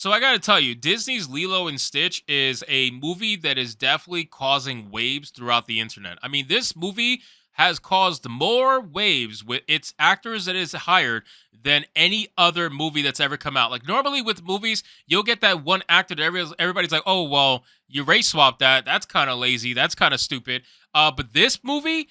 So I gotta tell you, Disney's Lilo and Stitch is a movie that is definitely causing waves throughout the internet. I mean, this movie has caused more waves with its actors that is hired than any other movie that's ever come out. Like normally with movies, you'll get that one actor that everybody's like, oh well, you race swap that. That's kind of lazy. That's kind of stupid. But this movie,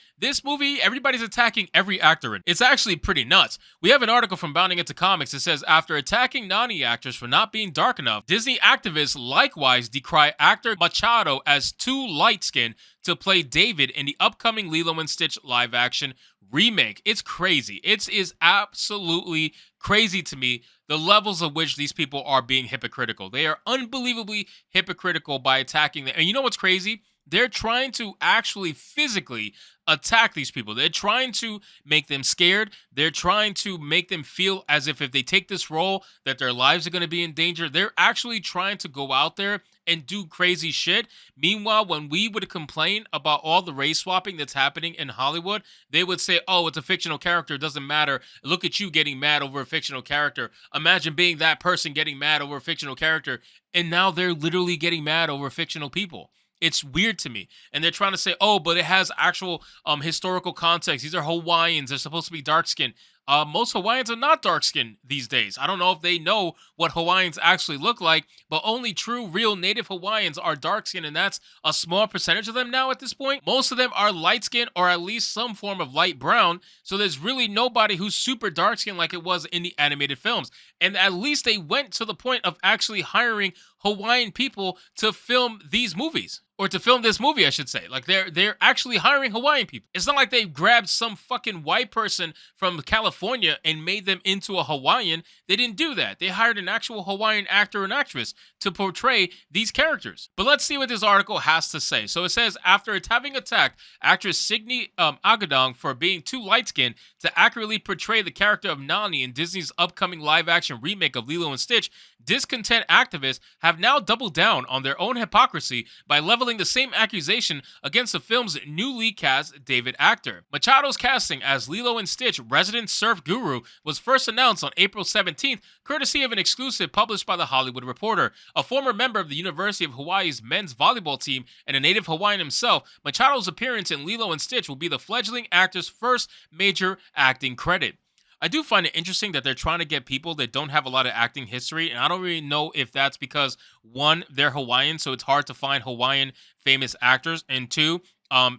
everybody's attacking every actor in it. It's actually pretty nuts. We have an article from Bounding Into Comics that says after attacking Nani actors for not being dark enough, Disney activists likewise decry actor Machado as too light-skinned to play David in the upcoming Lilo and Stitch live-action remake. It's crazy. It is absolutely crazy to me the levels of which these people are being hypocritical. They are unbelievably hypocritical by attacking them. And you know what's crazy? They're trying to actually physically attack these people. They're trying to make them scared. They're trying to make them feel as if they take this role, that their lives are going to be in danger. They're actually trying to go out there and do crazy shit. Meanwhile, when we would complain about all the race swapping that's happening in Hollywood, they would say, oh, it's a fictional character. It doesn't matter. Look at you getting mad over a fictional character. Imagine being that person getting mad over a fictional character. And now they're literally getting mad over fictional people. It's weird to me. And they're trying to say, oh, but it has actual historical context. These are Hawaiians. They're supposed to be dark skinned. Most Hawaiians are not dark skinned these days. I don't know if they know what Hawaiians actually look like, but only true, real native Hawaiians are dark skinned, and that's a small percentage of them now at this point. Most of them are light skinned or at least some form of light brown. So there's really nobody who's super dark skinned like it was in the animated films. And at least they went to the point of actually hiring Hawaiian people to film these movies. Or to film this movie, I should say. Like they're actually hiring Hawaiian people. It's not like they grabbed some fucking white person from California and made them into a Hawaiian. They didn't do that. They hired an actual Hawaiian actor and actress to portray these characters. But let's see what this article has to say. So it says, after having attacked actress Signe Agadong for being too light-skinned to accurately portray the character of Nani in Disney's upcoming live-action remake of Lilo and Stitch, discontent activists have now doubled down on their own hypocrisy by leveling the same accusation against the film's newly cast David actor. Machado's casting as Lilo and Stitch resident surf guru was first announced on April 17th, courtesy of an exclusive published by The Hollywood Reporter. A former member of the University of Hawaii's men's volleyball team and a native Hawaiian himself, Machado's appearance in Lilo and Stitch will be the fledgling actor's first major acting credit. I do find it interesting that they're trying to get people that don't have a lot of acting history, and I don't really know if that's because, one, they're Hawaiian, so it's hard to find Hawaiian famous actors, and two,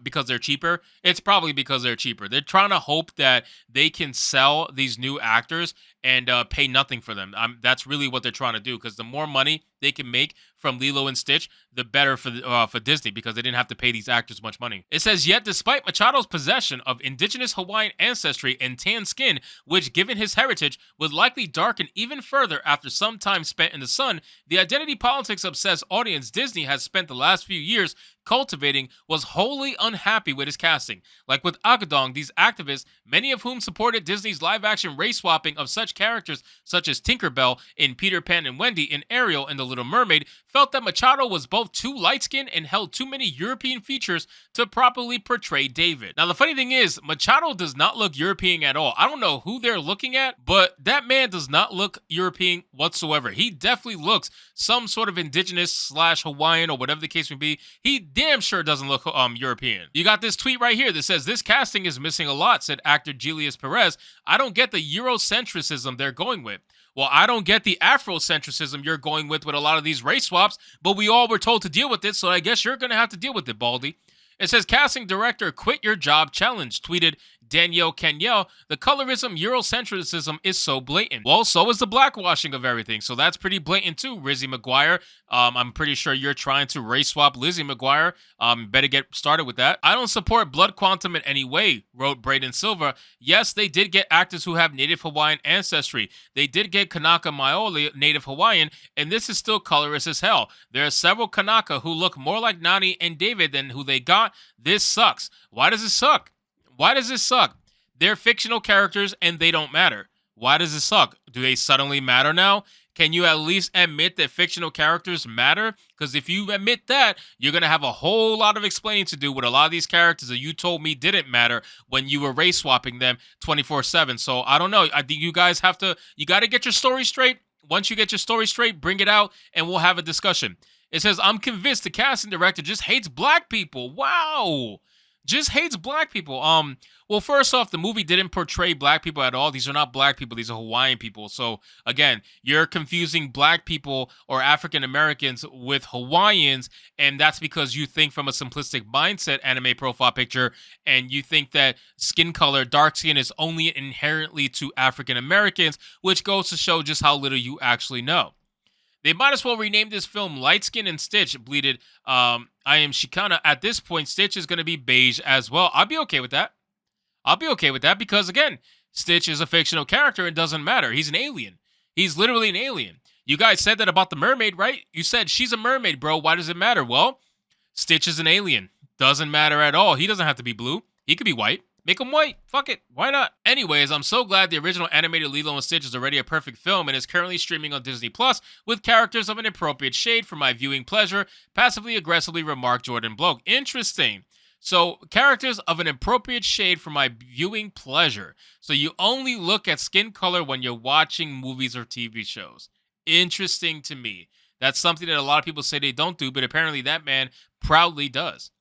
because they're cheaper. It's probably because they're cheaper. They're trying to hope that they can sell these new actors and pay nothing for them. That's really what they're trying to do, because the more money they can make from Lilo and Stitch, the better for Disney, because they didn't have to pay these actors much money. It says, yet despite Machado's possession of indigenous Hawaiian ancestry and tan skin, which given his heritage would likely darken even further after some time spent in the sun, the identity politics obsessed audience Disney has spent the last few years cultivating was wholly unhappy with his casting. Like with Agadong, these activists, many of whom supported Disney's live-action race swapping of such characters such as Tinkerbell in Peter Pan and Wendy and Ariel in The Little Mermaid, felt that Machado was both too light-skinned and held too many European features to properly portray David. Now, the funny thing is, Machado does not look European at all. I don't know who they're looking at, but that man does not look European whatsoever. He definitely looks some sort of indigenous / Hawaiian or whatever the case may be. He damn sure doesn't look European. You got this tweet right here that says, this casting is missing a lot, said actor Julius Perez. I don't get the Eurocentrism they're going with. Well, I don't get the Afrocentrism you're going with a lot of these race swaps, but we all were told to deal with it, so I guess you're going to have to deal with it, Baldy. It says, casting director quit your job challenge, tweeted Danielle Kenyel. The colorism, Eurocentrism is so blatant. Well, so is the blackwashing of everything. So that's pretty blatant too, Rizzy McGuire. I'm pretty sure you're trying to race swap Lizzie McGuire. Better get started with that. I don't support blood quantum in any way, wrote Braden Silva. Yes, they did get actors who have native Hawaiian ancestry. They did get Kanaka Maoli, native Hawaiian, and this is still colorist as hell. There are several Kanaka who look more like Nani and David than who they got. This sucks. Why does it suck? Why does this suck? They're fictional characters and they don't matter. Why does it suck? Do they suddenly matter now? Can you at least admit that fictional characters matter? Because if you admit that, you're going to have a whole lot of explaining to do with a lot of these characters that you told me didn't matter when you were race swapping them 24/7. So I don't know. I think you guys you got to get your story straight. Once you get your story straight, bring it out and we'll have a discussion. It says, I'm convinced the casting director just hates black people. Wow. Just hates black people. Well, first off, the movie didn't portray black people at all. These are not black people. These are Hawaiian people. So again, you're confusing black people or African Americans with Hawaiians, and that's because you think from a simplistic mindset anime profile picture, and you think that skin color, dark skin, is only inherently to African Americans, which goes to show just how little you actually know. They might as well rename this film Light Skin and Stich bleeded. I am Shikana. At this point, Stich is going to be beige as well. I'll be okay with that. I'll be okay with that because, again, Stich is a fictional character. It doesn't matter. He's an alien. He's literally an alien. You guys said that about the mermaid, right? You said she's a mermaid, bro. Why does it matter? Well, Stich is an alien. Doesn't matter at all. He doesn't have to be blue. He could be white. Make him white. Fuck it. Why not? Anyways, I'm so glad the original animated Lilo and Stitch is already a perfect film and is currently streaming on Disney Plus with characters of an appropriate shade for my viewing pleasure, passively aggressively remarked Jordan Bloke. Interesting. So, characters of an appropriate shade for my viewing pleasure. So, you only look at skin color when you're watching movies or TV shows. Interesting to me. That's something that a lot of people say they don't do, but apparently that man proudly does.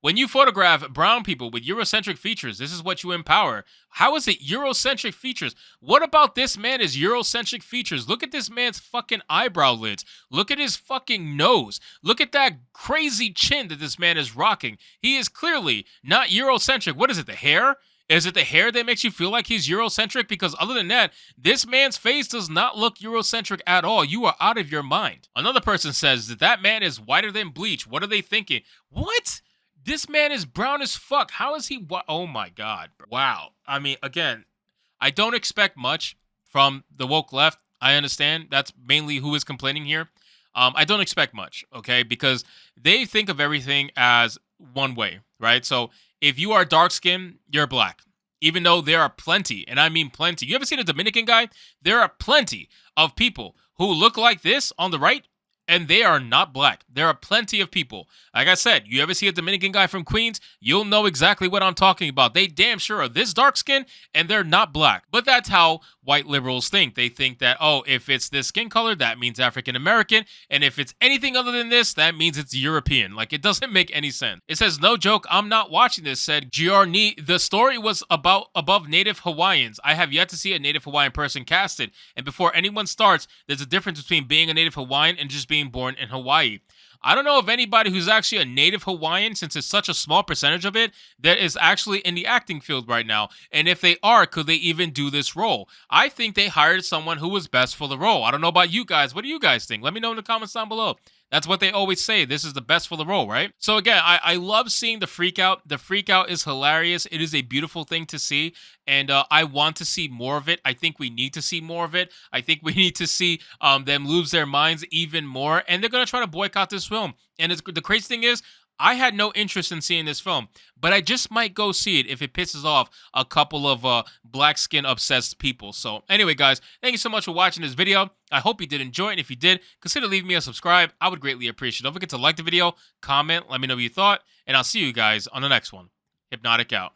When you photograph brown people with Eurocentric features, this is what you empower. How is it Eurocentric features? What about this man is Eurocentric features? Look at this man's fucking eyebrow lids. Look at his fucking nose. Look at that crazy chin that this man is rocking. He is clearly not Eurocentric. What is it, the hair? Is it the hair that makes you feel like he's Eurocentric? Because other than that, this man's face does not look Eurocentric at all. You are out of your mind. Another person says that that man is whiter than bleach. What are they thinking? What? This man is brown as fuck. How is he? Oh my God. Wow. I mean, again, I don't expect much from the woke left. I understand. That's mainly who is complaining here. I don't expect much, okay? Because they think of everything as one way, right? So if you are dark skinned, you're black. Even though there are plenty, and I mean plenty. You ever seen a Dominican guy? There are plenty of people who look like this on the right, and they are not black. There are plenty of people. Like I said, you ever see a Dominican guy from Queens, you'll know exactly what I'm talking about. They damn sure are this dark skin, and they're not black. But that's how white liberals think. They think that, oh, if it's this skin color, that means African American, and if it's anything other than this, that means it's European. Like, it doesn't make any sense. It says, no joke, I'm not watching this, said Giorni. The story was above Native Hawaiians. I have yet to see a Native Hawaiian person casted, and before anyone starts, there's a difference between being a Native Hawaiian and just being born in Hawaii. I don't know of anybody who's actually a Native Hawaiian, since it's such a small percentage of it, that is actually in the acting field right now. And if they are, could they even do this role? I think they hired someone who was best for the role. I don't know about you guys. What do you guys think? Let me know in the comments down below. That's what they always say. This is the best for the role, right? So again, I love seeing the freak out. The freak out is hilarious. It is a beautiful thing to see. And I want to see more of it. I think we need to see more of it. I think we need to see them lose their minds even more. And they're going to try to boycott this film. And the crazy thing is, I had no interest in seeing this film, but I just might go see it if it pisses off a couple of black skin obsessed people. So anyway, guys, thank you so much for watching this video. I hope you did enjoy it. And if you did, consider leaving me a subscribe. I would greatly appreciate it. Don't forget to like the video, comment, let me know what you thought, and I'll see you guys on the next one. Hypnotic out.